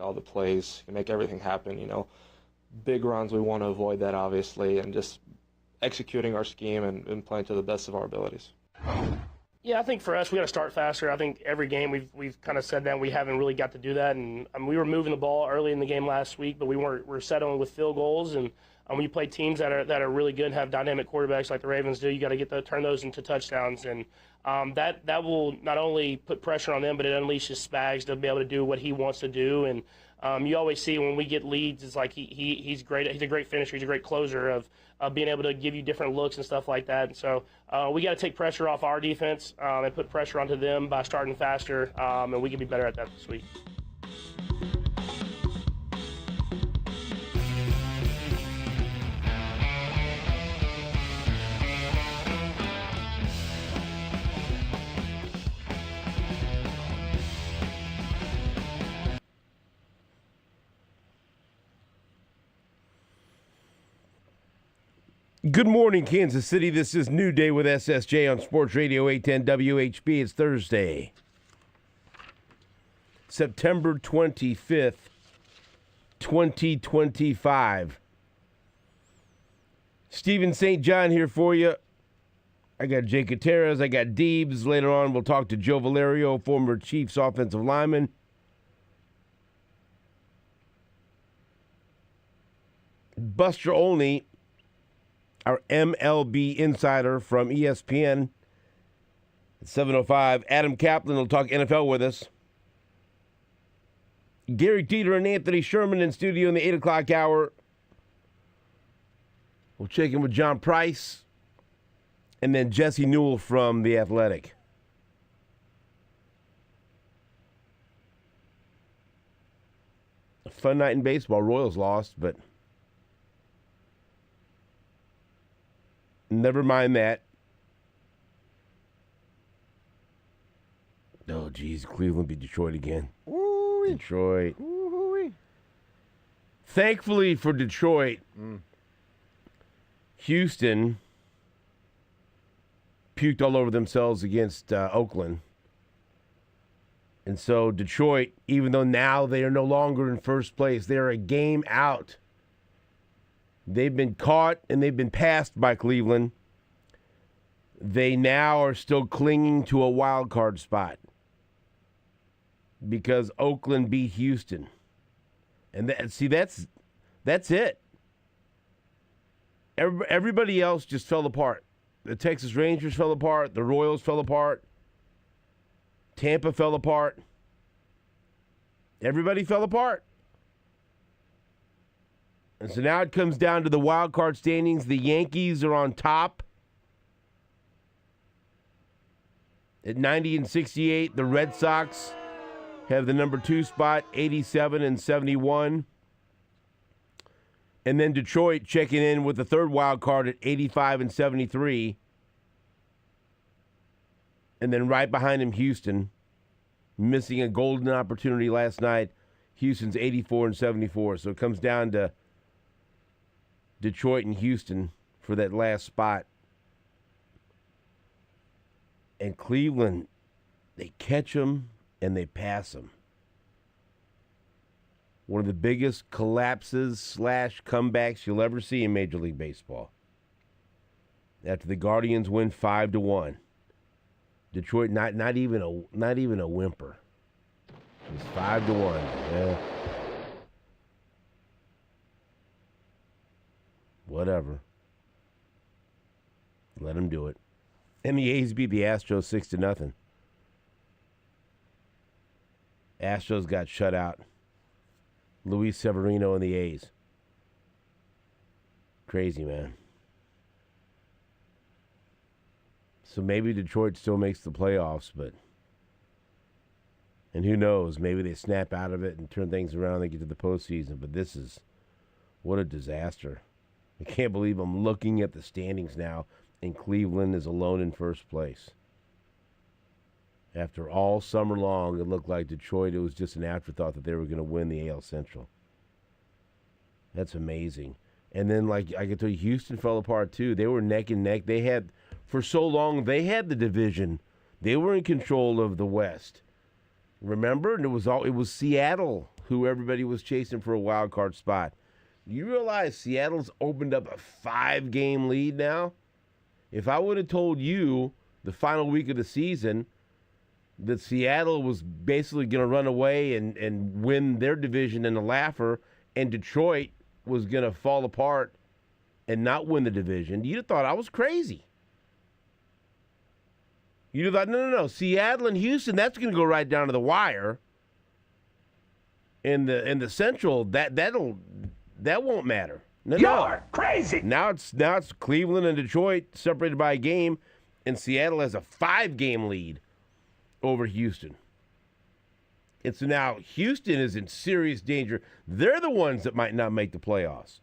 all the plays, can make everything happen. Big runs, we want to avoid that, obviously, and just executing our scheme and playing to the best of our abilities. Yeah, I think for us, we got to start faster. I think every game we've kind of said that we haven't really got to do that. And we were moving the ball early in the game last week, but we're settling with field goals. And when you play teams that are really good and have dynamic quarterbacks like the Ravens do, you got to turn those into touchdowns. And that will not only put pressure on them, but it unleashes Spags to be able to do what he wants to do. And you always see when we get leads, it's like he's great. He's a great finisher. He's a great closer of being able to give you different looks and stuff like that. And so we got to take pressure off our defense and put pressure onto them by starting faster, and we can be better at that this week. Good morning, Kansas City. This is New Day with SSJ on Sports Radio 810 WHB. It's Thursday, September 25th, 2025. Stephen St. John here for you. I got Jake Gutierrez. I got Deebs. Later on, we'll talk to Joe Valerio, former Chiefs offensive lineman. Buster Olney, our MLB insider from ESPN at 7:05. Adam Kaplan will talk NFL with us. Gary Dieter and Anthony Sherman in studio in the 8 o'clock hour. We'll check in with John Price and then Jesse Newell from The Athletic. A fun night in baseball. Royals lost, but never mind that. Oh, geez, Cleveland beat Detroit again. Ooh-wee. Detroit. Ooh-wee. Thankfully for Detroit, Houston puked all over themselves against Oakland. And so Detroit, even though now they are no longer in first place, they're a game out. They've been caught and they've been passed by Cleveland. They now are still clinging to a wild card spot because Oakland beat Houston. And that's it. Everybody else just fell apart. The Texas Rangers fell apart. The Royals fell apart. Tampa fell apart. Everybody fell apart. And so now it comes down to the wild card standings. The Yankees are on top at 90 and 68. The Red Sox have the number 2 spot, 87 and 71. And then Detroit checking in with the third wild card at 85 and 73. And then right behind him, Houston, missing a golden opportunity last night. Houston's 84 and 74. So it comes down to Detroit and Houston for that last spot. And Cleveland, they catch them and they pass them. One of the biggest collapses / comebacks you'll ever see in Major League Baseball. After the Guardians win 5-1, Detroit not even a whimper. It's 5-1. Yeah. Whatever. Let them do it. And the A's beat the Astros 6-0. Astros got shut out. Luis Severino and the A's. Crazy, man. So maybe Detroit still makes the playoffs, but and who knows? Maybe they snap out of it and turn things around and they get to the postseason. But this is what a disaster. I can't believe I'm looking at the standings now, and Cleveland is alone in first place. After all summer long, it looked like Detroit, it was just an afterthought that they were going to win the AL Central. That's amazing. And then, like I can tell you, Houston fell apart too. They were neck and neck. They had, for so long, they had the division. They were in control of the West. Remember? And it was Seattle who everybody was chasing for a wild card spot. You realize Seattle's opened up a 5-game lead now? If I would have told you the final week of the season that Seattle was basically going to run away and win their division in the Laugher, and Detroit was going to fall apart and not win the division, you'd have thought I was crazy. You'd have thought, no. Seattle and Houston, that's going to go right down to the wire. In the Central, that won't matter. You're crazy. Now it's Cleveland and Detroit separated by a game, and Seattle has a 5-game lead over Houston. And so now Houston is in serious danger. They're the ones that might not make the playoffs.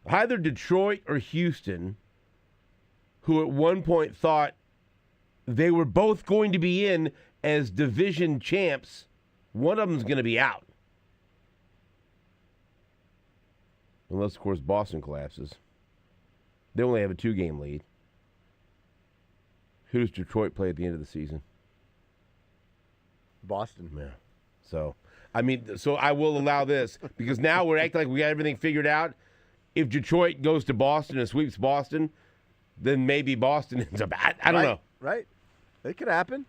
Either Detroit or Houston, who at one point thought they were both going to be in as division champs, one of them's going to be out. Unless, of course, Boston collapses. They only have a 2-game lead. Who does Detroit play at the end of the season? Boston. Yeah. So I will allow this because now we're acting like we got everything figured out. If Detroit goes to Boston and sweeps Boston, then maybe Boston ends up. I don't know. Right. It could happen.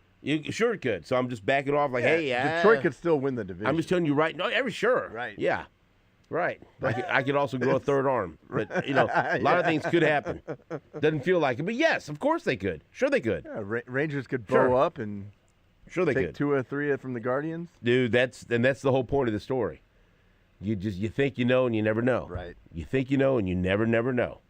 Sure it could. So I'm just backing off like, hey, Detroit could still win the division. I'm just telling you right. No, sure. Right. Yeah. Right. I could also grow a third arm. But, a lot of things could happen. Doesn't feel like it. But, yes, of course they could. Sure they could. Yeah, Rangers could bow up and sure they take could. 2 or 3 from the Guardians. Dude, that's the whole point of the story. You think you know and you never know. Right. You think you know and you never know.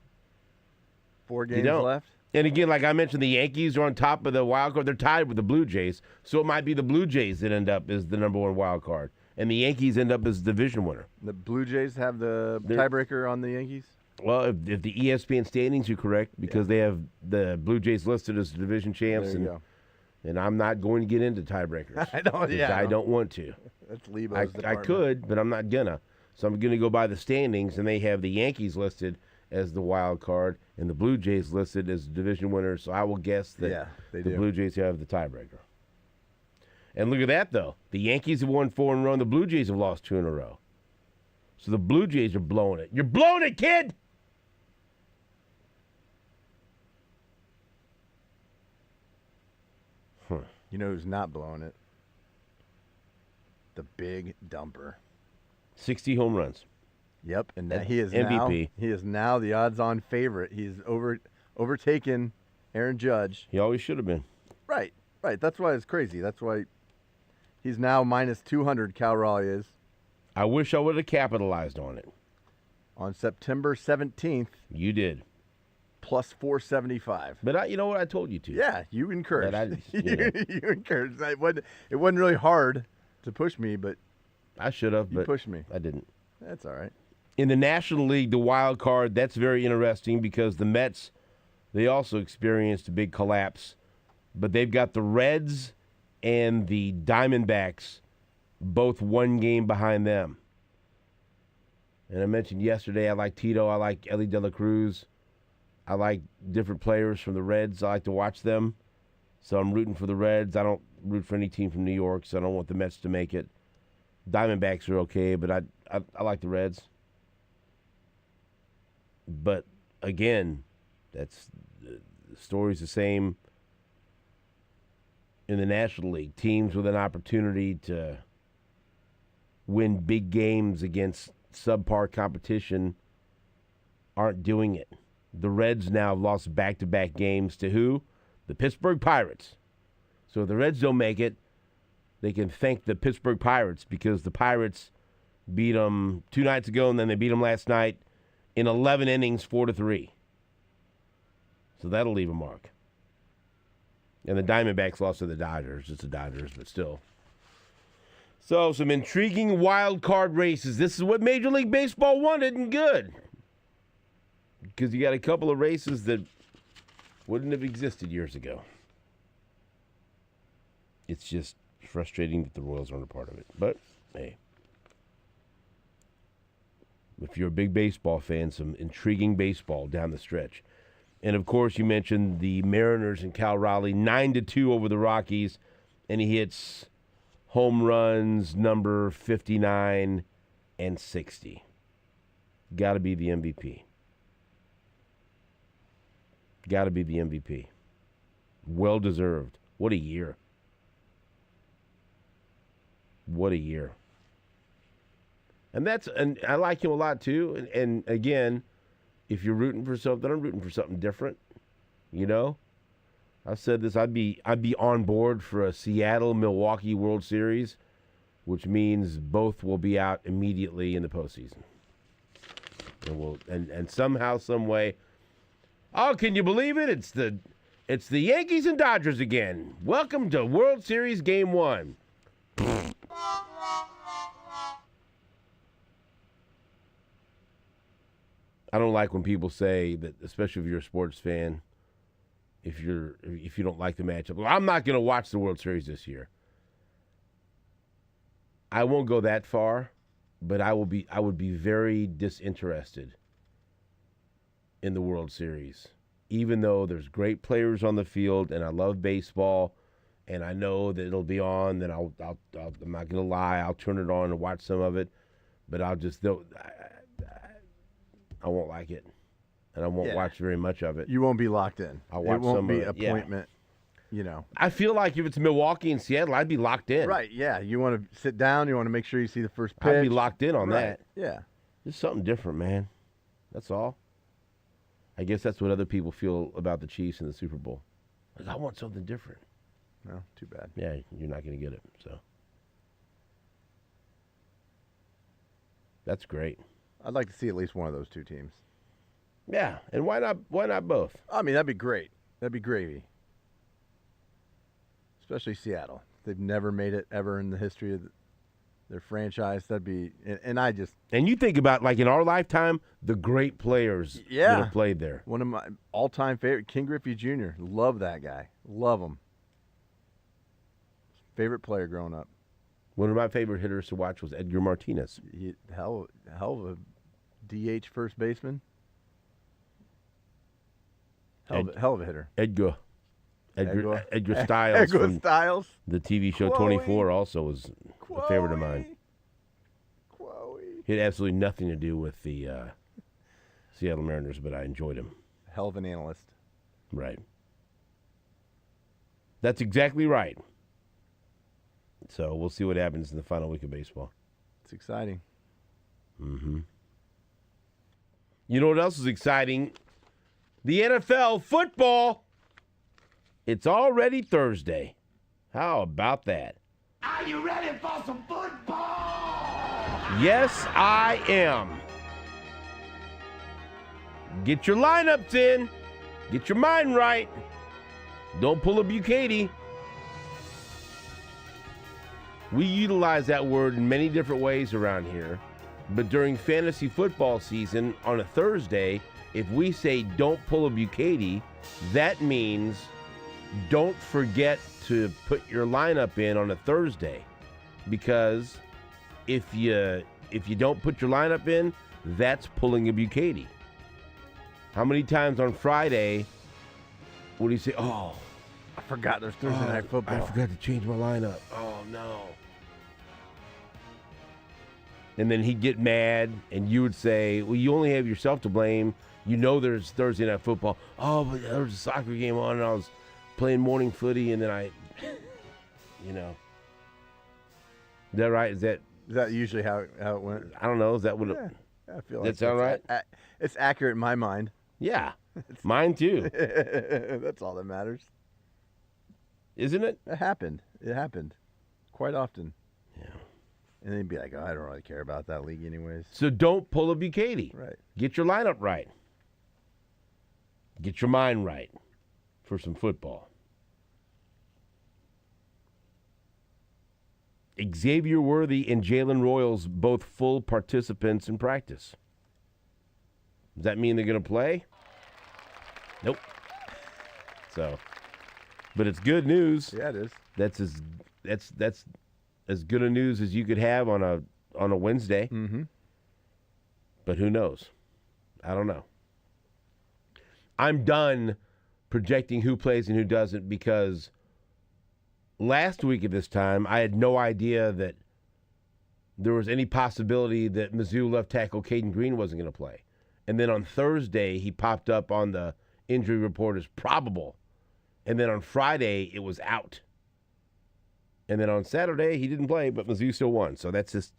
4 games left. And again, like I mentioned, the Yankees are on top of the wild card. They're tied with the Blue Jays. So it might be the Blue Jays that end up as the number 1 wild card. And the Yankees end up as the division winner. The Blue Jays have the tiebreaker on the Yankees? Well, if the ESPN standings are correct, because they have the Blue Jays listed as the division champs. There you go. And I'm not going to get into tiebreakers. I don't want to. That's Lebo's I could, but I'm not gonna. So I'm going to go by the standings, and they have the Yankees listed as the wild card and the Blue Jays listed as the division winners. So I will guess that the Blue Jays have the tiebreaker. And look at that, though. The Yankees have won 4 in a row, and the Blue Jays have lost 2 in a row. So the Blue Jays are blowing it. You're blowing it, kid! You know who's not blowing it? The Big Dumper. 60 home runs. Yep, and he is MVP. He is now the odds-on favorite. He's overtaken Aaron Judge. He always should have been. Right. That's why it's crazy. That's why he's now minus 200, Cal Raleigh is. I wish I would have capitalized on it. On September 17th. You did. Plus 475. But you know what? I told you to. Yeah, you encouraged. You encouraged. It wasn't really hard to push me, but I should have. You pushed me. I didn't. That's all right. In the National League, the wild card, that's very interesting because the Mets, they also experienced a big collapse. But they've got the Reds and the Diamondbacks both 1 game behind them. And I mentioned yesterday I like Tito, I like Ellie De La Cruz. I like different players from the Reds. I like to watch them. So I'm rooting for the Reds. I don't root for any team from New York, so I don't want the Mets to make it. Diamondbacks are okay, but I like the Reds. But, again, the story's the same in the National League. Teams with an opportunity to win big games against subpar competition aren't doing it. The Reds now have lost back-to-back games to who? The Pittsburgh Pirates. So if the Reds don't make it, they can thank the Pittsburgh Pirates because the Pirates beat them 2 nights ago and then they beat them last night in 11 innings, 4-3. So that'll leave a mark. And the Diamondbacks lost to the Dodgers. It's the Dodgers, but still. So some intriguing wild card races. This is what Major League Baseball wanted, and good. Because you got a couple of races that wouldn't have existed years ago. It's just frustrating that the Royals aren't a part of it. But, hey. If you're a big baseball fan, some intriguing baseball down the stretch. And, of course, you mentioned the Mariners and Cal Raleigh, 9-2 over the Rockies. And he hits home runs number 59 and 60. Got to be the MVP. Got to be the MVP. Well deserved. What a year. What a year. And I like him a lot too. And again, if you're rooting for something, I'm rooting for something different. You know? I've said this, I'd be on board for a Seattle-Milwaukee World Series, which means both will be out immediately in the postseason. And somehow, some way, oh, can you believe it? It's the Yankees and Dodgers again. Welcome to World Series Game 1. I don't like when people say that, especially if you're a sports fan, if you don't like the matchup. Well, I'm not going to watch the World Series this year. I won't go that far, but I would be very disinterested in the World Series. Even though there's great players on the field and I love baseball and I know that it'll be on, then I'm not going to lie, I'll turn it on and watch some of it, but I won't like it. And I won't watch very much of it. You won't be locked in. I'll watch some of it. It won't be appointment, you know. I feel like if it's Milwaukee and Seattle, I'd be locked in. Right, yeah. You want to sit down. You want to make sure you see the first pitch. I'd be locked in on that. Yeah. Just something different, man. That's all. I guess that's what other people feel about the Chiefs in the Super Bowl. Like, I want something different. No, too bad. Yeah, you're not going to get it. So that's great. I'd like to see at least one of those two teams. Yeah, and why not? Why not both? I mean, that'd be great. That'd be gravy. Especially Seattle. They've never made it ever in the history of their franchise. That'd be, and you think about, like, in our lifetime, the great players that have played there. One of my all-time favorite, King Griffey Jr. Love that guy. Love him. Favorite player growing up. One of my favorite hitters to watch was Edgar Martinez. Hell of a DH first baseman. Hell of a hitter. Edgar Styles. Edgar Styles. The TV show 24 also was a favorite of mine. He had absolutely nothing to do with the Seattle Mariners, but I enjoyed him. Hell of an analyst. Right. That's exactly right. So we'll see what happens in the final week of baseball. It's exciting. Mm-hmm. You know what else is exciting? The NFL football. It's already Thursday. How about that? Are you ready for some football? Yes, I am. Get your lineups in. Get your mind right. Don't pull a Bucati. We utilize that word in many different ways around here. But during fantasy football season on a Thursday, if we say don't pull a Bucati, that means don't forget to put your lineup in on a Thursday. Because if you don't put your lineup in, that's pulling a Bucati. How many times on Friday would he say, oh, I forgot there's Thursday night football. I forgot to change my lineup. Oh, no. And then he'd get mad, and you would say, well, you only have yourself to blame. You know there's Thursday night football. Oh, but there was a soccer game on, and I was playing morning footy, and then Is that right? Is that usually how it went? I don't know. Is that what I feel like that sound right? It's accurate in my mind. Yeah. Mine too. That's all that matters. Isn't it? It happened. It happened quite often. Yeah. And they'd be like, oh, I don't really care about that league anyways. So don't pull a Bucati. Right. Get your lineup right. Get your mind right for some football. Xavier Worthy and Jalen Royals, both full participants in practice. Does that mean they're going to play? Nope. So, but it's good news. Yeah, it is. That's as good a news as you could have on a Wednesday. Mm-hmm. But who knows? I don't know. I'm done projecting who plays and who doesn't because last week at this time, I had no idea that there was any possibility that Mizzou left tackle Caden Green wasn't going to play. And then on Thursday, he popped up on the injury report as probable. And then on Friday, it was out. And then on Saturday, he didn't play, but Mizzou still won. So that's just,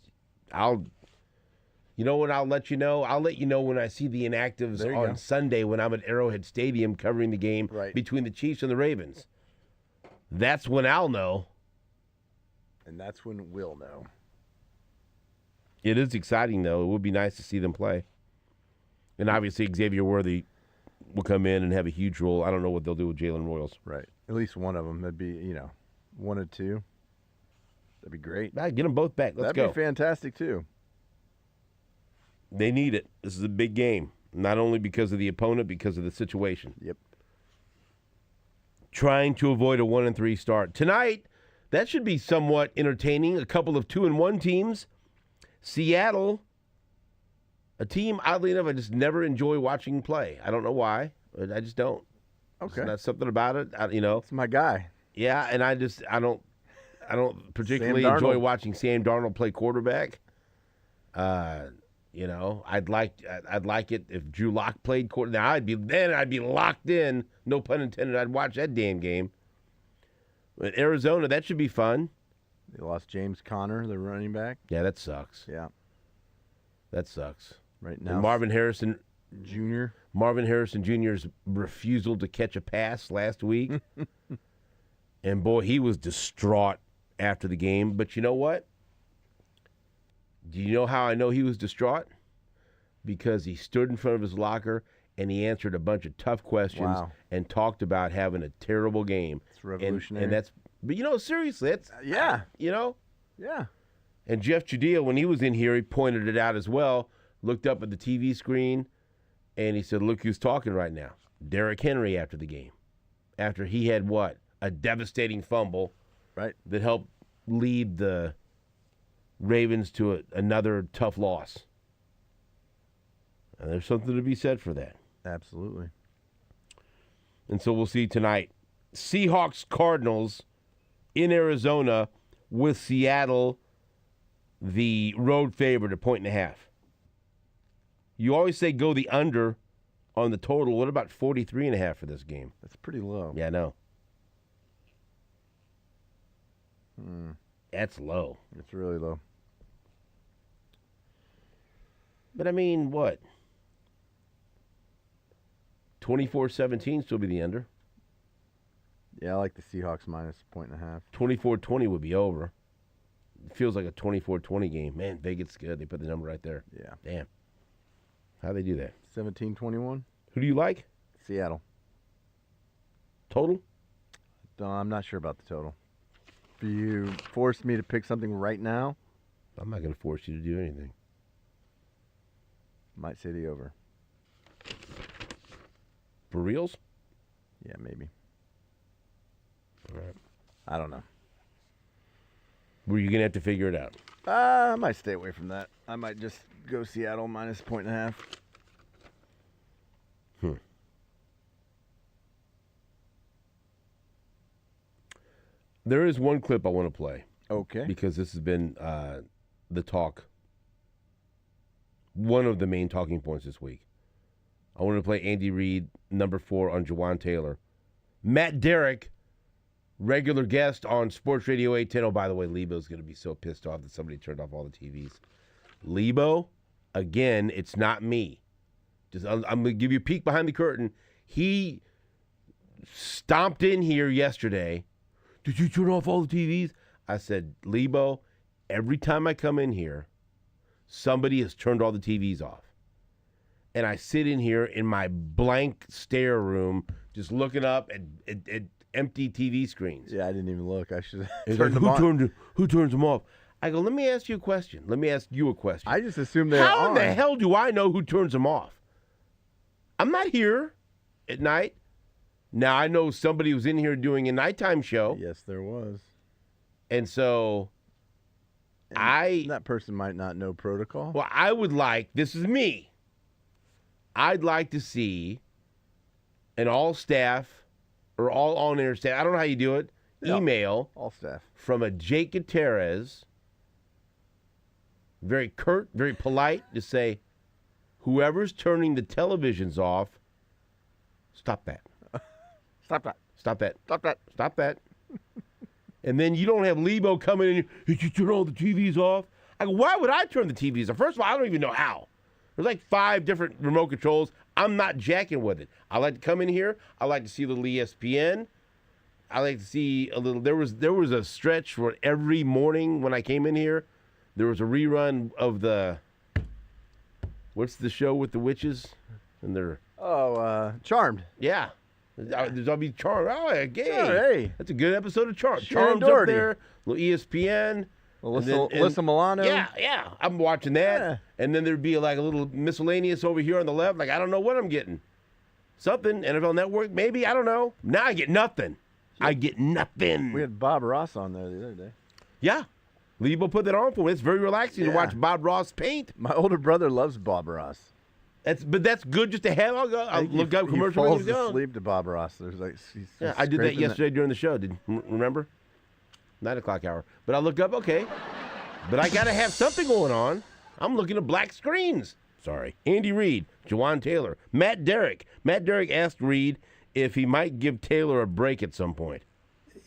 you know what, I'll let you know? I'll let you know when I see the inactives on Sunday when I'm at Arrowhead Stadium covering the game between the Chiefs and the Ravens. That's when I'll know. And that's when we'll know. It is exciting, though. It would be nice to see them play. And obviously, Xavier Worthy will come in and have a huge role. I don't know what they'll do with Jalen Royals. Right. At least one of them. That'd be, one or two. That'd be great. Get them both back. Let's go. That'd be fantastic, too. They need it. This is a big game. Not only because of the opponent, because of the situation. Yep. Trying to avoid a 1-3 start. Tonight, that should be somewhat entertaining. A couple of 2-1 teams. Seattle, a team, oddly enough, I just never enjoy watching play. I don't know why, but I just don't. Okay. That's something about it, It's my guy. Yeah, and I don't particularly enjoy watching Sam Darnold play quarterback. I'd like it if Drew Lock played quarterback. Now I'd be locked in. No pun intended. I'd watch that damn game. But Arizona, that should be fun. They lost James Conner, the running back. Yeah, that sucks. Yeah. That sucks. Right now. And Marvin Harrison Jr.'s refusal to catch a pass last week. And, boy, he was distraught after the game. But you know what? Do you know how I know he was distraught? Because he stood in front of his locker and he answered a bunch of tough questions and talked about having a terrible game. It's revolutionary. But, seriously, that's, Yeah. Yeah. And Jeff Chudillo, when he was in here, he pointed it out as well, looked up at the TV screen, and he said, look who's talking right now. Derrick Henry after the game. After he had a devastating fumble that helped lead the Ravens to another tough loss. And there's something to be said for that. Absolutely. And so we'll see tonight. Seahawks-Cardinals in Arizona with Seattle the road favorite, 1.5. You always say go the under on the total. What about 43.5 for this game? That's pretty low. Yeah, I know. That's low. It's really low. But I mean, what? 24-17 still be the under. Yeah, I like the Seahawks minus 1.5. 24-20 would be over. It feels like a 24-20 game. Man, Vegas is good. They put the number right there. Yeah. Damn. How'd they do that? 17-21. Who do you like? Seattle. Total? I'm not sure about the total. If you forced me to pick something right now, I'm not going to force you to do anything. Might say the over. For reals? Yeah, maybe. All right. I don't know. Were you going to have to figure it out? I might stay away from that. I might just go Seattle minus 1.5. There is one clip I want to play. Okay. Because this has been the talk. One of the main talking points this week. I want to play Andy Reid, number 4 on Jawan Taylor. Matt Derrick, regular guest on Sports Radio 810. Oh, by the way, Lebo's going to be so pissed off that somebody turned off all the TVs. Lebo, again, it's not me. I'm going to give you a peek behind the curtain. He stomped in here yesterday. Did you turn off all the TVs? I said, Lebo, every time I come in here, somebody has turned all the TVs off. And I sit in here in my blank stare room just looking up at empty TV screens. Yeah, I didn't even look. I should have turned them on. Who turns them off? I go, let me ask you a question. I just assumed they're on. How in the hell do I know who turns them off? I'm not here at night. Now, I know somebody was in here doing a nighttime show. Yes, there was. And so that person might not know protocol. Well, I would like, this is me, I'd like to see an all-staff or all on-air staff, I don't know how you do it, email All staff. from a Jake Gutierrez, very curt, very polite, to say, whoever's turning the televisions off, stop that. Stop that. Stop that. Stop that. Stop that. And then you don't have Lebo coming in, did you turn all the TVs off? I go, why would I turn the TVs off? First of all, I don't even know how. There's like 5 different remote controls. I'm not jacking with it. I like to come in here. I like to see a little ESPN. I like to see a little. There was a stretch where every morning when I came in here, there was a rerun of the. What's the show with the witches? And they're. Charmed. Yeah. There's always Charmed. Oh, yeah, gay. Sure, hey. That's a good episode of Charmed. Sharon Charmed up Doherty. there. Little ESPN. Alyssa Milano. Yeah. I'm watching that. Yeah. And then there'd be like a little miscellaneous over here on the left. Like, I don't know what I'm getting. Something. NFL Network, maybe. I don't know. Now I get nothing. I get nothing. We had Bob Ross on there the other day. Yeah. Lebo put that on for me. It's very relaxing to watch Bob Ross paint. My older brother loves Bob Ross. But that's good just to have. I'll look up commercial. He falls asleep to Bob Ross. There's like, he's I did that yesterday during the show. Remember? 9 o'clock hour. But I look up, okay. But I got to have something going on. I'm looking at black screens. Sorry. Andy Reid, Jawan Taylor, Matt Derrick. Matt Derrick asked Reid if he might give Taylor a break at some point.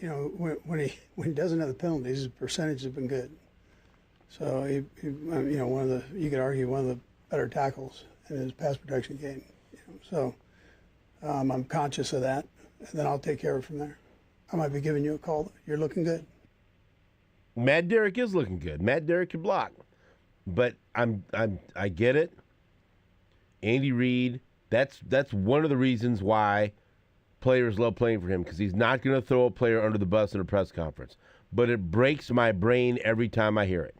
You know, when he doesn't have the penalties, his percentage has been good. So you know, you could argue one of the better tackles in his pass protection game. You know, so I'm conscious of that, and then I'll take care of it from there. I might be giving you a call. You're looking good. Matt Derrick is looking good. Matt Derrick can block, but I get it. Andy Reid. That's one of the reasons why players love playing for him, because he's not going to throw a player under the bus in a press conference. But it breaks my brain every time I hear it.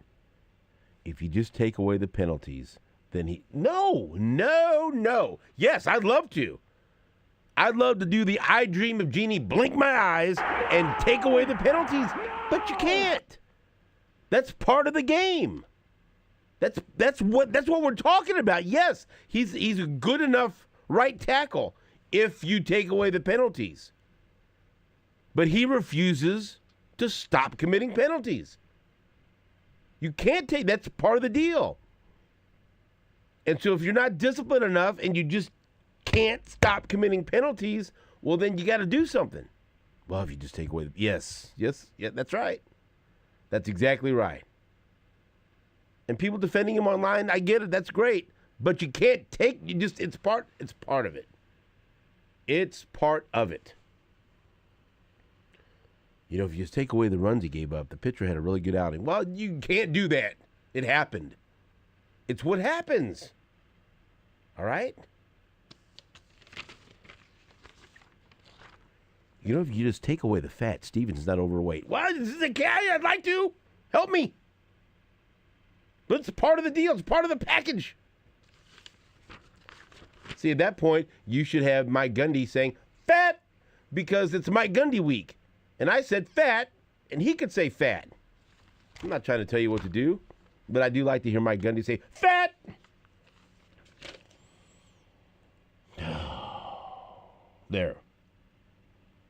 If you just take away the penalties, then No. Yes, I'd love to. I'd love to do the I Dream of Jeannie, blink my eyes, and take away the penalties, but you can't. That's part of the game. That's what we're talking about. Yes, he's a good enough right tackle if you take away the penalties. But he refuses to stop committing penalties. You can't take, that's part of the deal. And so if you're not disciplined enough and you just can't stop committing penalties, well, then you got to do something. Well, if you just take away the, yes, that's right. That's exactly right. And people defending him online, I get it, that's great. But you can't it's part of it. It's part of it. You know, if you just take away the runs he gave up, the pitcher had a really good outing. Well, you can't do that. It happened. It's what happens. All right? You know, if you just take away the fat, Stevens is not overweight. Well, this is a guy I'd like to. Help me. But it's part of the deal. It's part of the package. See, at that point, you should have Mike Gundy saying, fat, because it's Mike Gundy week. And I said fat, and he could say fat. I'm not trying to tell you what to do, but I do like to hear Mike Gundy say, fat. There.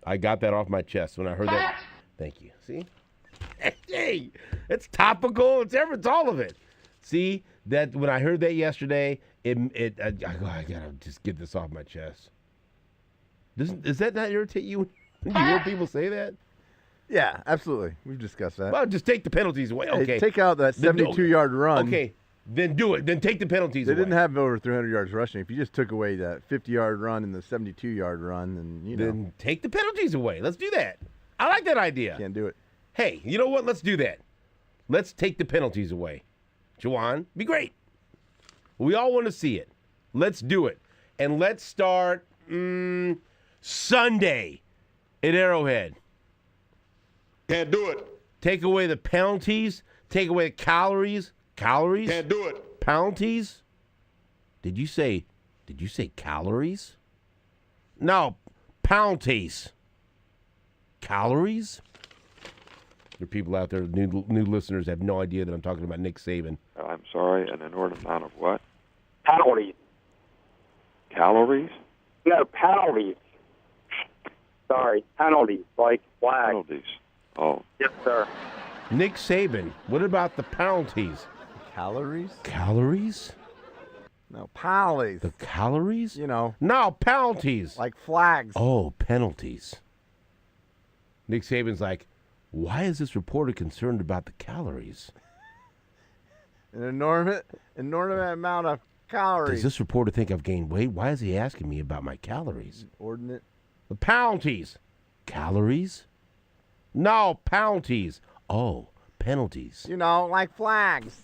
I got that off my chest when I heard that. Thank you. See? Hey, it's topical. It's all of it. See, that when I I gotta just get this off my chest. Does that not irritate you when you hear people say that? Yeah, absolutely. We've discussed that. Well, just take the penalties away. Okay. Hey, take out that 72-yard run. Okay, then do it. Then take the penalties away. They didn't have over 300 yards rushing. If you just took away that 50-yard run and the 72-yard run, then take the penalties away. Let's do that. I like that idea. Can't do it. Hey, you know what? Let's do that. Let's take the penalties away. Jawan, be great. We all want to see it. Let's do it. And let's start Sunday at Arrowhead. Can't do it. Take away the penalties. Take away the calories. Calories? Can't do it. Penalties? Did you say calories? No, penalties. Calories? There are people out there, new listeners, have no idea that I'm talking about Nick Saban. I'm sorry, an inordinate amount of what? Calories. Calories? No, calories. Sorry, penalties, like flags. Penalties. Oh, Yes, sir. Nick Saban, what about the penalties? Calories? Calories? No, penalties. The calories? You know, No, penalties. like flags. Oh, penalties. Nick Saban's like, why is this reporter concerned about the calories? An enormous amount of calories. Does this reporter think I've gained weight? Why is he asking me about my calories? Ordinate. The penalties. Calories? No, penalties. Oh, penalties. You know, like flags.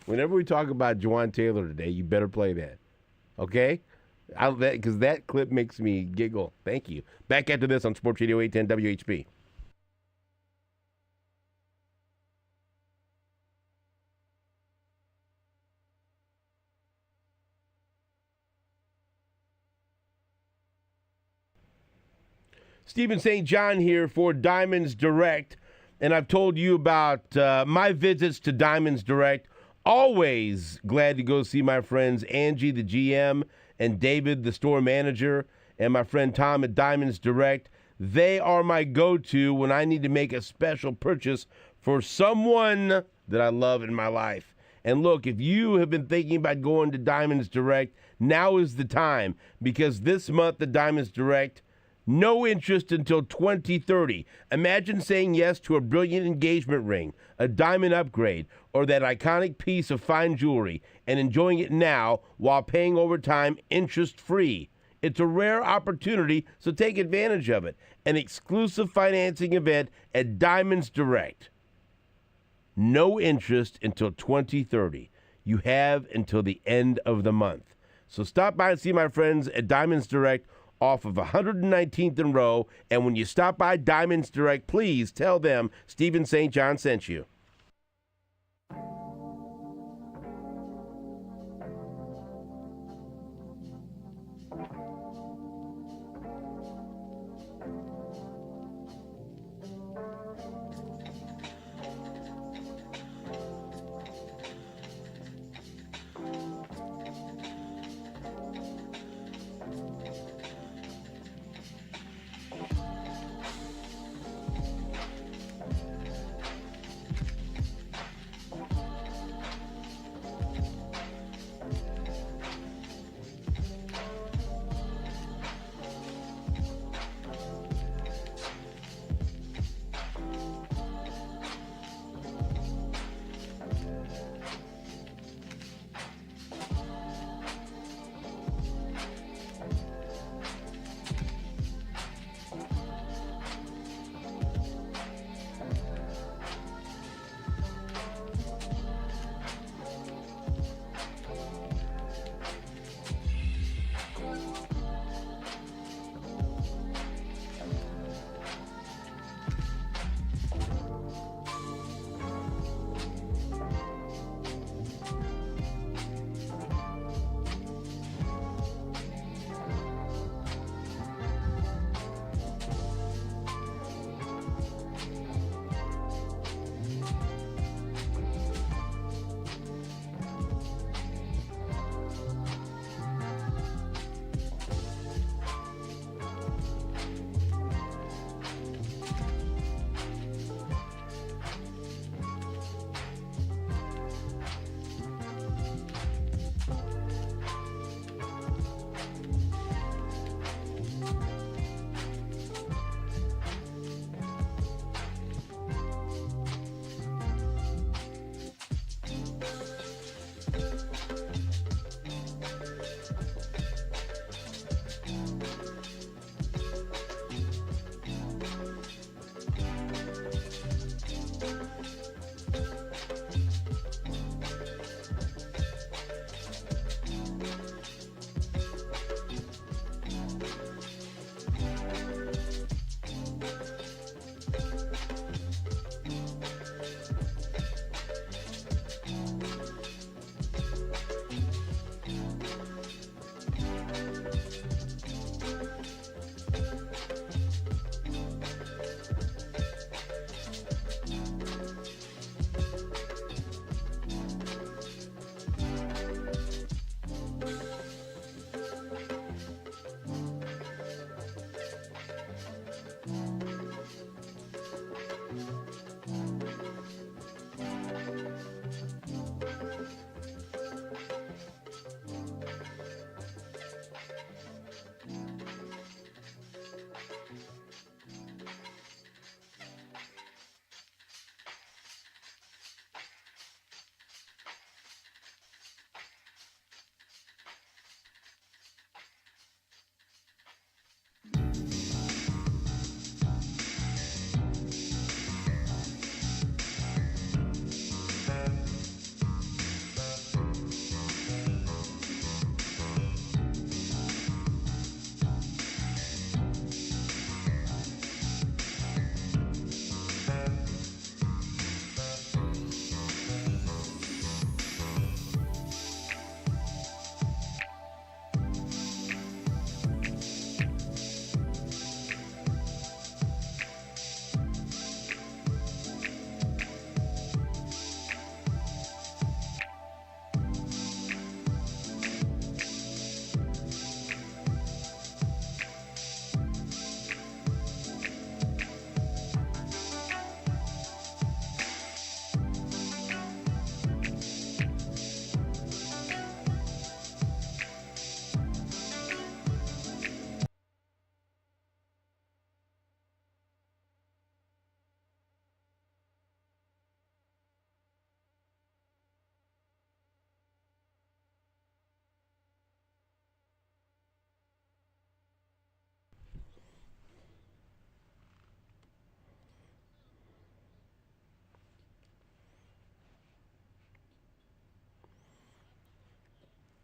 Whenever we talk about Juwan Taylor today, you better play that. Okay? Because that clip makes me giggle. Thank you. Back after this on Sports Radio 810 WHB. Stephen St. John here for Diamonds Direct, and I've told you about my visits to Diamonds Direct. Always glad to go see my friends Angie, the GM, and David, the store manager, and my friend Tom at Diamonds Direct. They are my go-to when I need to make a special purchase for someone that I love in my life. And look, if you have been thinking about going to Diamonds Direct, now is the time, because this month at Diamonds Direct, no interest until 2030. Imagine saying yes to a brilliant engagement ring, a diamond upgrade, or that iconic piece of fine jewelry, and enjoying it now while paying over time interest-free. It's a rare opportunity, so take advantage of it. An exclusive financing event at Diamonds Direct. No interest until 2030. You have until the end of the month. So stop by and see my friends at Diamonds Direct off of 119th and Row. And when you stop by Diamonds Direct, please tell them Stephen St. John sent you.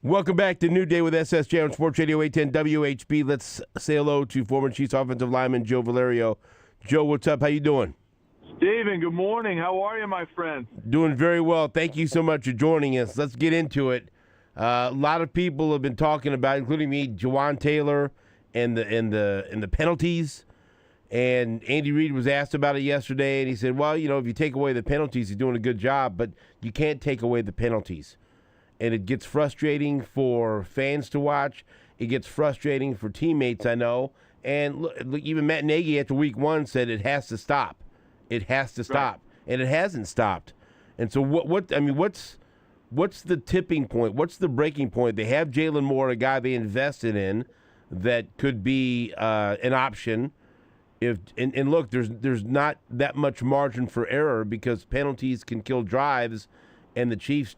Welcome back to New Day with SSJ on Sports Radio 810 WHB. Let's say hello to former Chiefs offensive lineman Joe Valerio. Joe, what's up? How you doing? Steven, good morning. How are you, my friend? Doing very well. Thank you so much for joining us. Let's get into it. A lot of people have been talking about, including me, Juwan Taylor and the penalties. And Andy Reid was asked about it yesterday, and he said, well, you know, if you take away the penalties, he's doing a good job, but you can't take away the penalties. And it gets frustrating for fans to watch. It gets frustrating for teammates, I know. And look, even Matt Nagy after week 1 said it has to stop. It has to stop. And it hasn't stopped. And so what's the tipping point? What's the breaking point? They have Jalen Moore, a guy they invested in that could be an option. And look, there's not that much margin for error because penalties can kill drives, and the Chiefs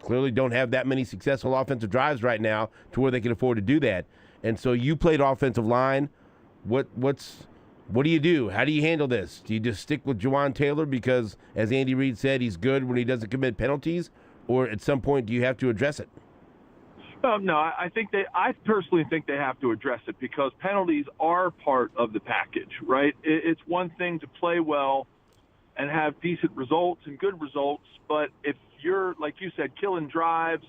clearly don't have that many successful offensive drives right now to where they can afford to do that. And so you played offensive line. What do you do? How do you handle this? Do you just stick with Juwan Taylor because, as Andy Reid said, he's good when he doesn't commit penalties? Or at some point, do you have to address it? No, I personally think they have to address it because penalties are part of the package, right? It's one thing to play well and have decent results and good results, but if you're, like you said, killing drives,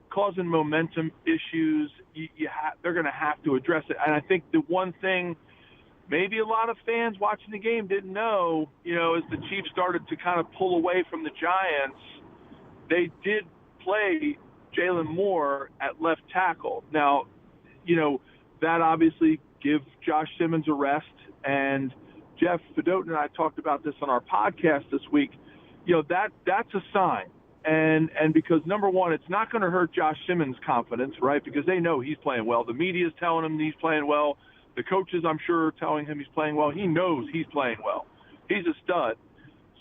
causing momentum issues, they're going to have to address it. And I think the one thing maybe a lot of fans watching the game didn't know, as the Chiefs started to kind of pull away from the Giants, they did play Jalen Moore at left tackle. Now, that obviously gives Josh Simmons a rest, and Jeff Fidotin and I talked about this on our podcast this week. That's a sign. And because, number one, it's not going to hurt Josh Simmons' confidence, right, because they know he's playing well. The media is telling him he's playing well. The coaches, I'm sure, are telling him he's playing well. He knows he's playing well. He's a stud.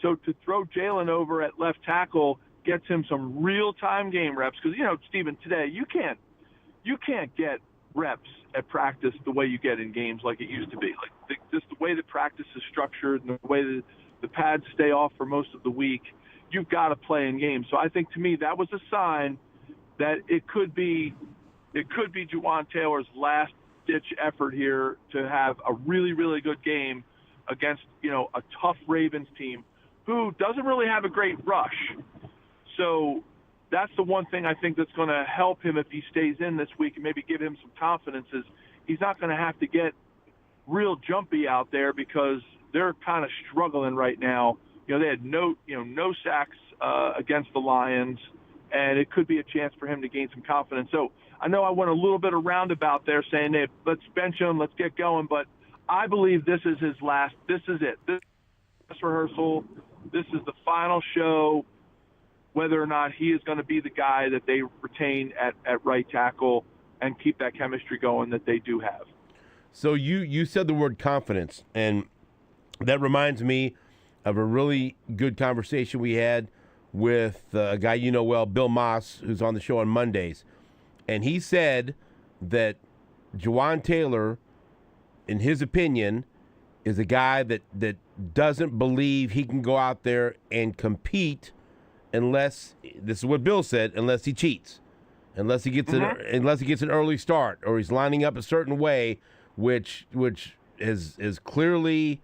So to throw Jalen over at left tackle gets him some real-time game reps because, Steven, today you can't get reps at practice the way you get in games like it used to be. Like just the way the practice is structured and the way the pads stay off for most of the week, you've got to play in games. So I think to me that was a sign that it could be Juwan Taylor's last-ditch effort here to have a really, really good game against, a tough Ravens team who doesn't really have a great rush. So that's the one thing I think that's going to help him if he stays in this week and maybe give him some confidence is he's not going to have to get real jumpy out there because they're kind of struggling right now. They had no sacks against the Lions, and it could be a chance for him to gain some confidence. So I know I went a little bit around about there saying, hey, let's bench him, let's get going, but I believe this is his last. This is it. This is rehearsal. This is the final show. Whether or not he is going to be the guy that they retain at right tackle and keep that chemistry going that they do have. So you said the word confidence, and that reminds me of a really good conversation we had with a guy you know well, Bill Moss, who's on the show on Mondays. And he said that Juwan Taylor, in his opinion, is a guy that doesn't believe he can go out there and compete unless, this is what Bill said, unless he cheats, unless he gets an early start, or he's lining up a certain way, which has clearly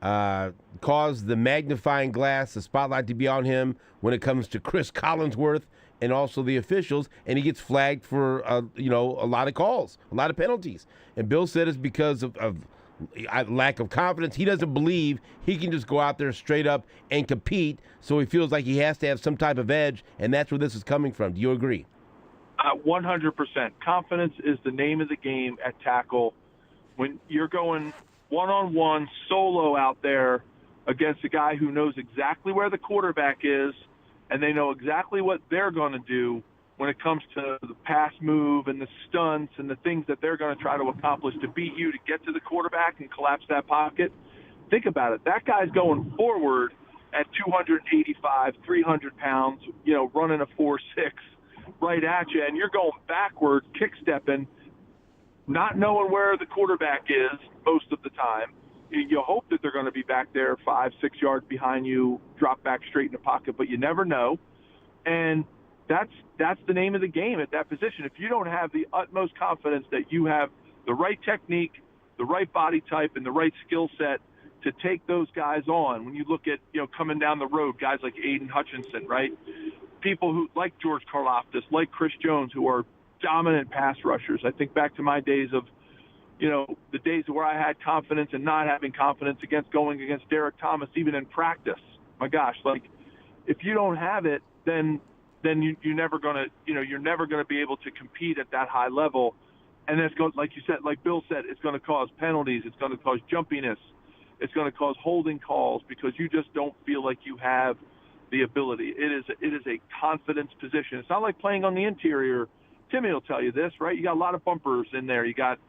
caused the magnifying glass, the spotlight to be on him when it comes to Chris Collinsworth and also the officials, and he gets flagged for a lot of calls, a lot of penalties. And Bill said it's because of lack of confidence. He doesn't believe he can just go out there straight up and compete, so he feels like he has to have some type of edge, and that's where this is coming from. Do you agree? 100%. Confidence is the name of the game at tackle. When you're going one-on-one solo out there against a guy who knows exactly where the quarterback is, and they know exactly what they're going to do when it comes to the pass move and the stunts and the things that they're going to try to accomplish to beat you to get to the quarterback and collapse that pocket. Think about it. That guy's going forward at 285, 300 pounds, running a 4.6 right at you, and you're going backward, kick-stepping, not knowing where the quarterback is most of the time. You hope that they're going to be back there 5-6 yards behind you, drop back straight in the pocket, but you never know. And that's the name of the game at that position. If you don't have the utmost confidence that you have the right technique, the right body type, and the right skill set to take those guys on, when you look at, coming down the road, guys like Aiden Hutchinson, right? People who like George Karlaftis, like Chris Jones, who are dominant pass rushers. I think back to my days of, the days where I had confidence and not having confidence going against Derek Thomas, even in practice. My gosh, if you don't have it, then you're never gonna be able to compete at that high level. And it's going, like you said, like Bill said, it's going to cause penalties. It's going to cause jumpiness. It's going to cause holding calls because you just don't feel like you have the ability. It is a confidence position. It's not like playing on the interior. Timmy will tell you this, right? You got a lot of bumpers in there. You got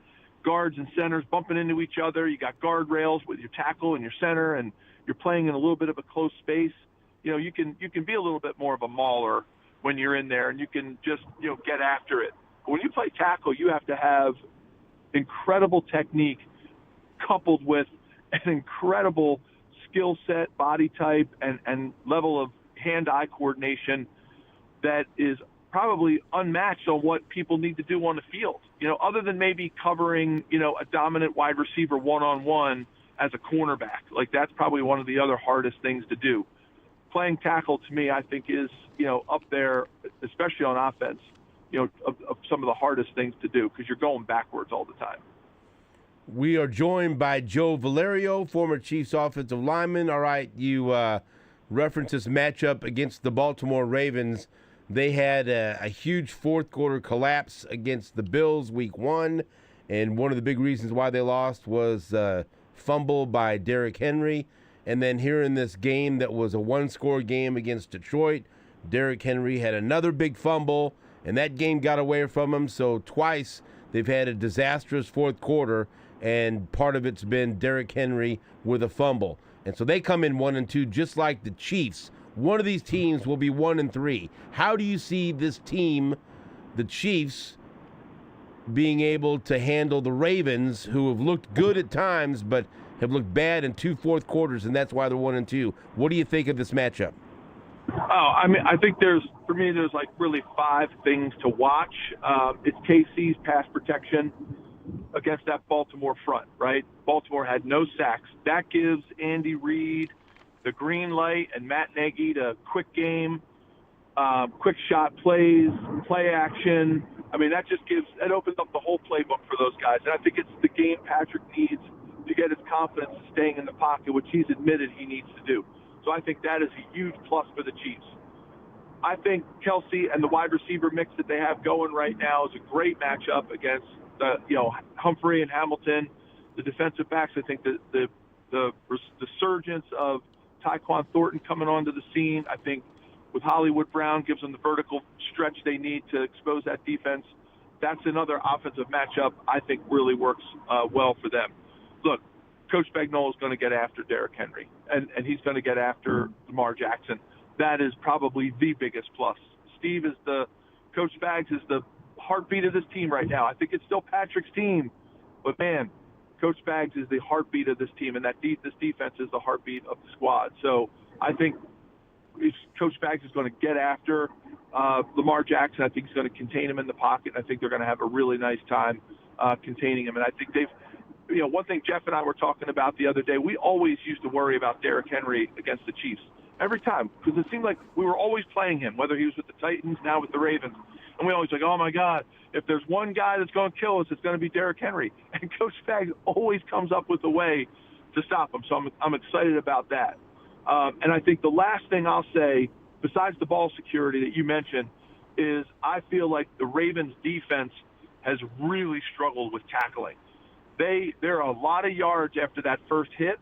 guards and centers bumping into each other. You got guardrails with your tackle and your center, and you're playing in a little bit of a close space. You can be a little bit more of a mauler when you're in there, and you can just get after it. But when you play tackle, you have to have incredible technique coupled with an incredible skill set, body type, and level of hand-eye coordination that is probably unmatched on what people need to do on the field. Other than maybe covering, a dominant wide receiver one-on-one as a cornerback. That's probably one of the other hardest things to do. Playing tackle, to me, I think is, up there, especially on offense, of some of the hardest things to do because you're going backwards all the time. We are joined by Joe Valerio, former Chiefs offensive lineman. All right, you referenced this matchup against the Baltimore Ravens. They had a huge fourth-quarter collapse against the Bills week 1, and one of the big reasons why they lost was fumble by Derrick Henry. And then here in this game that was a one-score game against Detroit, Derrick Henry had another big fumble, and that game got away from him. So twice they've had a disastrous fourth quarter, and part of it's been Derrick Henry with a fumble. And so they come in 1-2, just like the Chiefs. One of these teams will be 1-3. How do you see this team, the Chiefs, being able to handle the Ravens, who have looked good at times but have looked bad in 2 fourth quarters, and that's why they're 1-2? What do you think of this matchup? I think there's really 5 things to watch. It's KC's pass protection against that Baltimore front, right? Baltimore had no sacks. That gives Andy Reid the green light and Matt Nagy to quick game, quick shot plays, play action. That opens up the whole playbook for those guys. And I think it's the game Patrick needs to get his confidence staying in the pocket, which he's admitted he needs to do. So I think that is a huge plus for the Chiefs. I think Kelsey and the wide receiver mix that they have going right now is a great matchup against Humphrey and Hamilton, the defensive backs. I think the resurgence of Tyquan Thornton coming onto the scene, I think with Hollywood Brown gives them the vertical stretch they need to expose that defense. That's another offensive matchup I think really works well for them. Look, Coach Spagnuolo is going to get after Derrick Henry, and he's going to get after Lamar Jackson. That is probably the biggest plus. Coach Spags is the heartbeat of this team right now. I think it's still Patrick's team, but man, Coach Spags is the heartbeat of this team, and this defense is the heartbeat of the squad. So I think Coach Spags is going to get after Lamar Jackson. I think he's going to contain him in the pocket, and I think they're going to have a really nice time containing him. And I think one thing Jeff and I were talking about the other day, we always used to worry about Derrick Henry against the Chiefs every time because it seemed like we were always playing him, whether he was with the Titans, now with the Ravens. And we always like, oh, my God, if there's one guy that's going to kill us, it's going to be Derrick Henry. And Coach Spags always comes up with a way to stop him. So I'm excited about that. And I think the last thing I'll say, besides the ball security that you mentioned, is I feel like the Ravens defense has really struggled with tackling. There are a lot of yards after that first hit,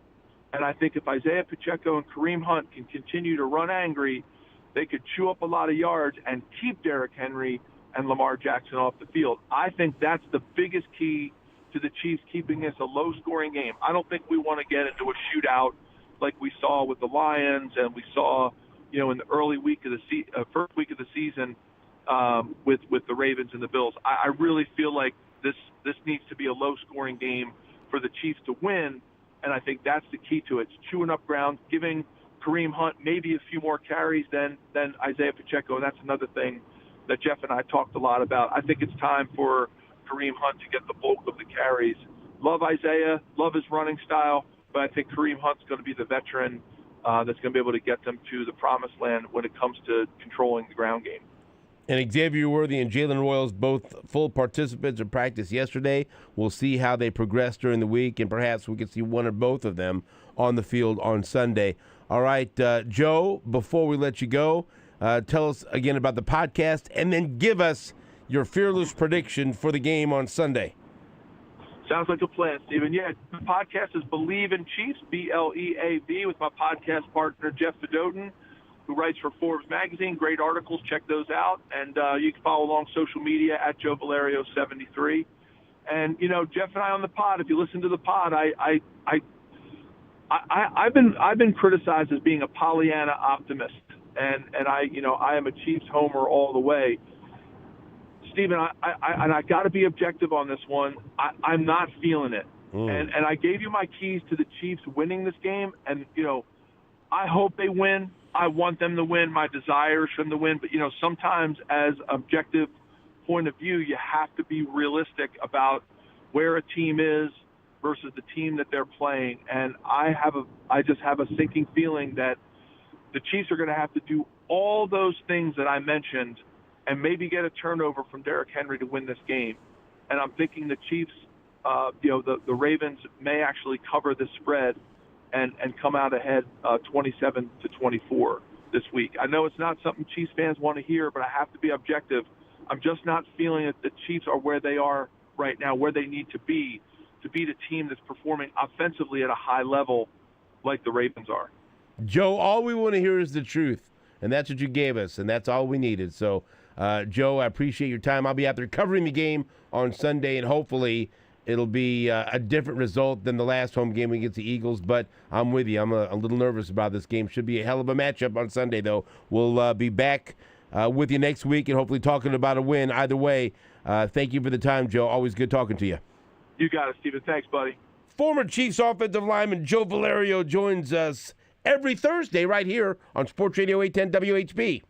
and I think if Isaiah Pacheco and Kareem Hunt can continue to run angry, they could chew up a lot of yards and keep Derrick Henry and Lamar Jackson off the field. I think that's the biggest key to the Chiefs keeping this a low-scoring game. I don't think we want to get into a shootout like we saw with the Lions and we saw, in the early week of the first week of the season with the Ravens and the Bills. I really feel like this needs to be a low-scoring game for the Chiefs to win, and I think that's the key to it. It's chewing up ground, giving Kareem Hunt maybe a few more carries than Isaiah Pacheco, and that's another thing that Jeff and I talked a lot about. I think it's time for Kareem Hunt to get the bulk of the carries. Love Isaiah, love his running style, but I think Kareem Hunt's going to be the veteran that's going to be able to get them to the promised land when it comes to controlling the ground game. And Xavier Worthy and Jalen Royals, both full participants in practice yesterday. We'll see how they progress during the week, and perhaps we can see one or both of them on the field on Sunday. All right, Joe, before we let you go, tell us again about the podcast, and then give us your fearless prediction for the game on Sunday. Sounds like a plan, Stephen. Yeah, the podcast is Believe in Chiefs, BLEAV, with my podcast partner, Jeff Fedotin, who writes for Forbes Magazine. Great articles. Check those out. And you can follow along social media at Joe Valerio 73. And, Jeff and I on the pod, if you listen to the pod, I've been criticized as being a Pollyanna optimist. And I am a Chiefs homer all the way. Stephen, I got to be objective on this one. I'm not feeling it. And I gave you my keys to the Chiefs winning this game. And, I hope they win. I want them to win. My desire is for them to win. But, sometimes as objective point of view, you have to be realistic about where a team is versus the team that they're playing. And I just have a sinking feeling that the Chiefs are going to have to do all those things that I mentioned and maybe get a turnover from Derrick Henry to win this game. And I'm thinking the Chiefs, the Ravens may actually cover the spread and come out ahead 27-24 this week. I know it's not something Chiefs fans want to hear, but I have to be objective. I'm just not feeling that the Chiefs are where they are right now, where they need to be the team that's performing offensively at a high level like the Ravens are. Joe, all we want to hear is the truth, and that's what you gave us, and that's all we needed. So, Joe, I appreciate your time. I'll be out there covering the game on Sunday, and hopefully it'll be a different result than the last home game against the Eagles, but I'm with you. I'm a little nervous about this game. Should be a hell of a matchup on Sunday, though. We'll be back with you next week and hopefully talking about a win either way. Thank you for the time, Joe. Always good talking to you. You got it, Stephen. Thanks, buddy. Former Chiefs offensive lineman Joe Valerio joins us every Thursday right here on Sports Radio 810 WHB.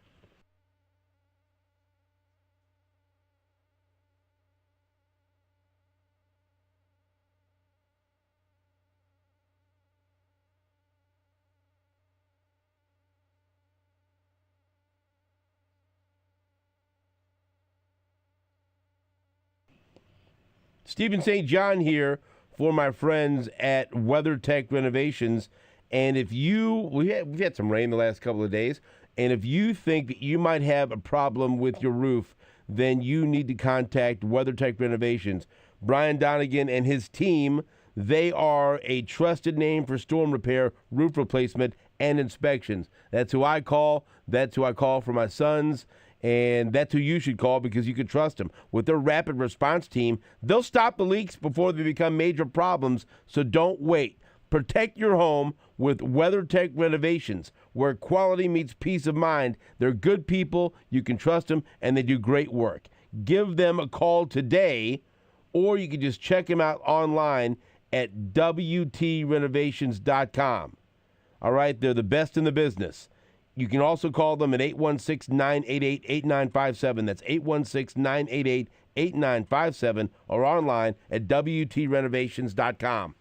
Stephen St. John here for my friends at WeatherTech Renovations. And if we've had some rain the last couple of days, and if you think that you might have a problem with your roof, then you need to contact WeatherTech Renovations. Brian Donegan and his team, they are a trusted name for storm repair, roof replacement, and inspections. That's who I call. That's who I call for my sons. And that's who you should call because you can trust them. With their rapid response team, they'll stop the leaks before they become major problems, so don't wait. Protect your home with WeatherTech Renovations, where quality meets peace of mind. They're good people, you can trust them, and they do great work. Give them a call today, or you can just check them out online at WTRenovations.com. All right, they're the best in the business. You can also call them at 816-988-8957. That's 816-988-8957 or online at WTRenovations.com.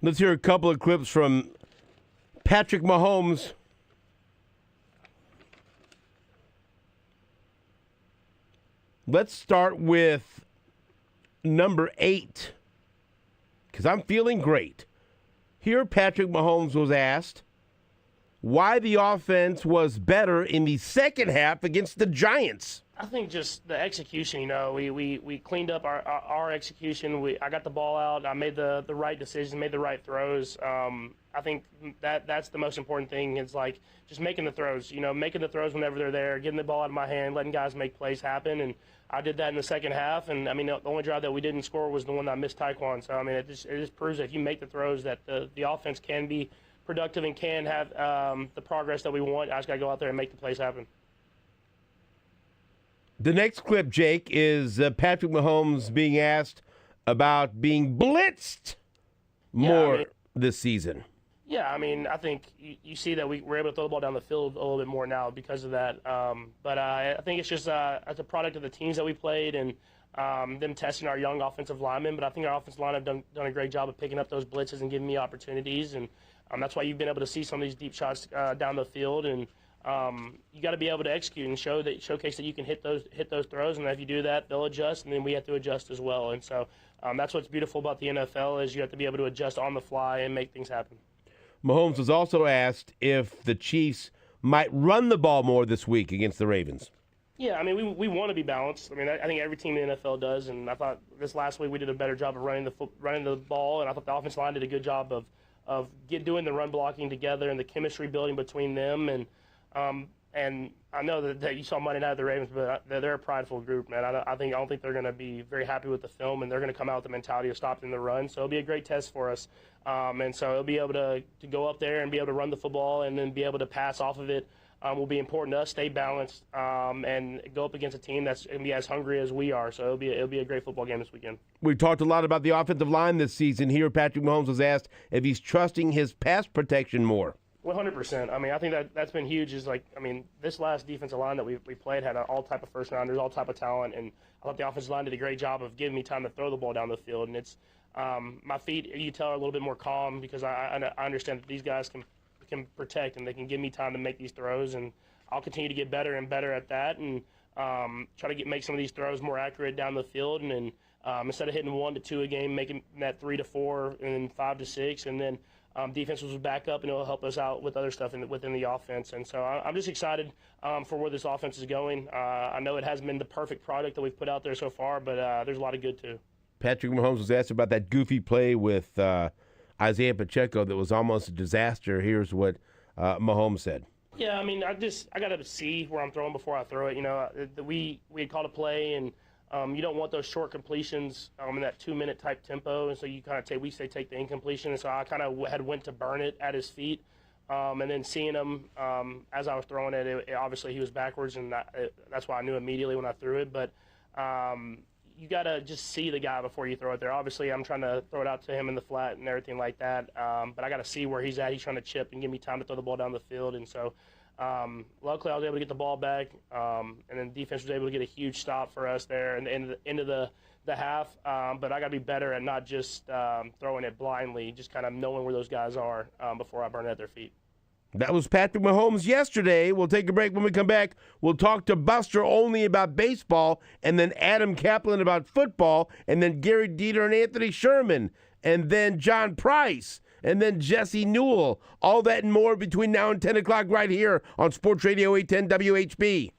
Let's hear a couple of clips from Patrick Mahomes. Let's start with number 8, because I'm feeling great. Here, Patrick Mahomes was asked why the offense was better in the second half against the Giants. I think just the execution, we cleaned up our execution. I got the ball out. I made the right decisions, made the right throws. I think that's the most important thing is like just making the throws, making the throws whenever they're there, getting the ball out of my hand, letting guys make plays happen. And I did that in the second half. And, the only drive that we didn't score was the one that I missed Taekwon. So, it just proves that if you make the throws that the offense can be productive and can have the progress that we want. I just got to go out there and make the plays happen. The next clip, Jake, is Patrick Mahomes being asked about being blitzed more this season. Yeah, I think you see that we're able to throw the ball down the field a little bit more now because of that. But I think it's just as a product of the teams that we played and them testing our young offensive linemen. But I think our offensive line have done a great job of picking up those blitzes and giving me opportunities. And that's why you've been able to see some of these deep shots down the field. And you got to be able to execute and showcase that you can hit those throws, and if you do that, they'll adjust, and then we have to adjust as well. And so that's what's beautiful about the NFL is you have to be able to adjust on the fly and make things happen. Mahomes was also asked if the Chiefs might run the ball more this week against the Ravens. Yeah, we want to be balanced. I think every team in the NFL does, and I thought this last week we did a better job of running the ball, and I thought the offensive line did a good job of doing the run blocking together and the chemistry building between them. And I know that you saw Monday night at the Ravens, but they're a prideful group, man. I don't think they're going to be very happy with the film, and they're going to come out with the mentality of stopping the run. So it'll be a great test for us. And so it'll be able to go up there and be able to run the football and then be able to pass off of it will be important to us. Stay balanced and go up against a team that's going to be as hungry as we are. So it'll be a great football game this weekend. We talked a lot about the offensive line this season. Here, Patrick Mahomes was asked if he's trusting his pass protection more. 100%. I think that's been huge. This last defensive line that we played had all type of first rounders, all type of talent, and I thought the offensive line did a great job of giving me time to throw the ball down the field. And it's my feet, you tell, are a little bit more calm because I understand that these guys can protect and they can give me time to make these throws, and I'll continue to get better and better at that and try to make some of these throws more accurate down the field. And instead of hitting 1 to 2 a game, making that 3 to 4 and then 5 to 6, and then defense will back up and it'll help us out with other stuff within the offense. And so I'm just excited for where this offense is going. I know it hasn't been the perfect product that we've put out there so far, but there's a lot of good too. Patrick Mahomes was asked about that goofy play with Isaiah Pacheco that was almost a disaster. Here's what Mahomes said. Yeah, I got to see where I'm throwing before I throw it. We had called a play, and you don't want those short completions in that 2-minute type tempo, and so you kind of take the incompletion, and so I kind of went to burn it at his feet, and then seeing him as I was throwing it, obviously he was backwards, and that's why I knew immediately when I threw it. But you got to just see the guy before you throw it there. Obviously, I'm trying to throw it out to him in the flat and everything like that, but I got to see where he's at. He's trying to chip and give me time to throw the ball down the field, and so luckily I was able to get the ball back, and then the defense was able to get a huge stop for us there and the end of the half. But I got to be better at not just throwing it blindly, just kind of knowing where those guys are before I burn it at their feet. That was Patrick Mahomes yesterday. We'll take a break. When we come back, we'll talk to Buster Olney about baseball, and then Adam Kaplan about football, and then Gary Dieter and Anthony Sherman, and then John Price, and then Jesse Newell. All that and more between now and 10 o'clock right here on Sports Radio 810 WHB.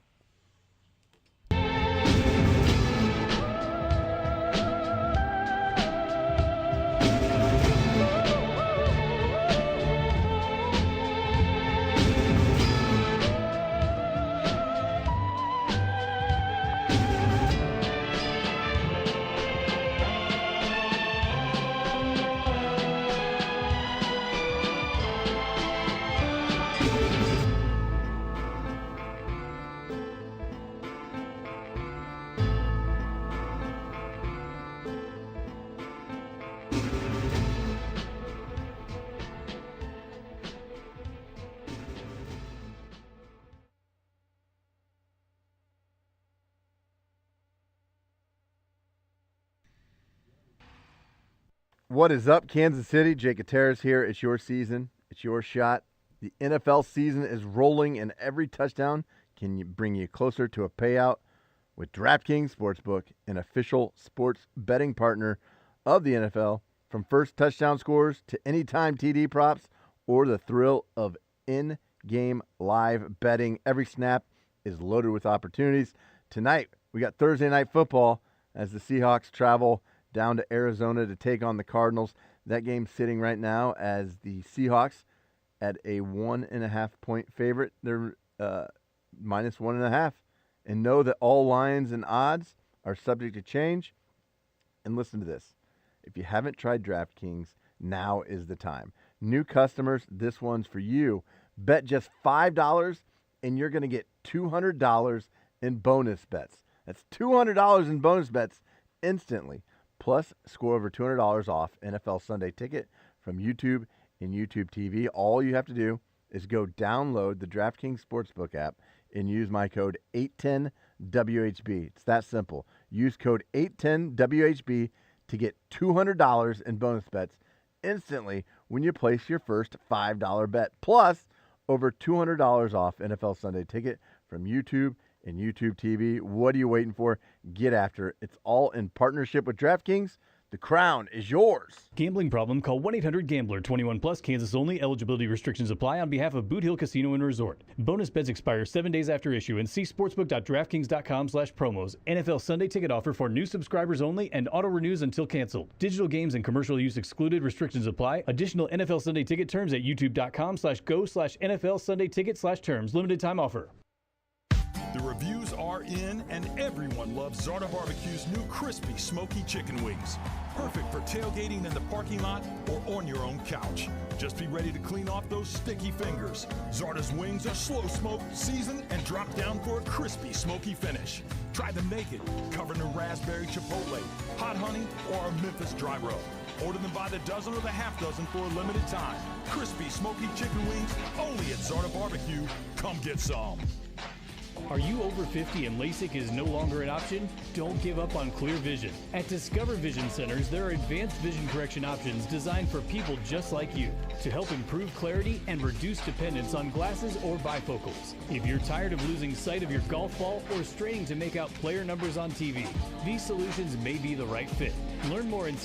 What is up, Kansas City? Jake Gutierrez here. It's your season. It's your shot. The NFL season is rolling, and every touchdown can bring you closer to a payout with DraftKings Sportsbook, an official sports betting partner of the NFL. From first touchdown scores to anytime TD props or the thrill of in-game live betting, every snap is loaded with opportunities. Tonight, we got Thursday Night Football as the Seahawks travel down to Arizona to take on the Cardinals. That game's sitting right now as the Seahawks at a 1.5-point favorite. They're minus 1.5. And know that all lines and odds are subject to change. And listen to this. If you haven't tried DraftKings, now is the time. New customers, this one's for you. Bet just $5 and you're going to get $200 in bonus bets. That's $200 in bonus bets instantly. Plus, score over $200 off NFL Sunday Ticket from YouTube and YouTube TV. All you have to do is go download the DraftKings Sportsbook app and use my code 810WHB. It's that simple. Use code 810WHB to get $200 in bonus bets instantly when you place your first $5 bet. Plus, over $200 off NFL Sunday Ticket from YouTube and YouTube TV. What are you waiting for? Get after it. It's all in partnership with DraftKings. The crown is yours. Gambling problem? Call 1-800-GAMBLER. 21 plus, Kansas only. Eligibility restrictions apply on behalf of Boot Hill Casino and Resort. Bonus bets expire 7 days after issue and see sportsbook.draftkings.com/promos. NFL Sunday Ticket offer for new subscribers only and auto renews until canceled. Digital games and commercial use excluded. Restrictions apply. Additional NFL Sunday Ticket terms at youtube.com/go/NFL Sunday Ticket/terms. Limited time offer. The reviews are in, and everyone loves Zarda Barbecue's new crispy, smoky chicken wings. Perfect for tailgating in the parking lot or on your own couch. Just be ready to clean off those sticky fingers. Zarda's wings are slow smoked, seasoned, and dropped down for a crispy, smoky finish. Try them naked, covered in raspberry chipotle, hot honey, or our Memphis dry rub. Order them by the dozen or the half dozen for a limited time. Crispy, smoky chicken wings, only at Zarda Barbecue. Come get some. Are you over 50 and LASIK is no longer an option? Don't give up on clear vision. At Discover Vision Centers, there are advanced vision correction options designed for people just like you to help improve clarity and reduce dependence on glasses or bifocals. If you're tired of losing sight of your golf ball or straining to make out player numbers on TV, these solutions may be the right fit. Learn more in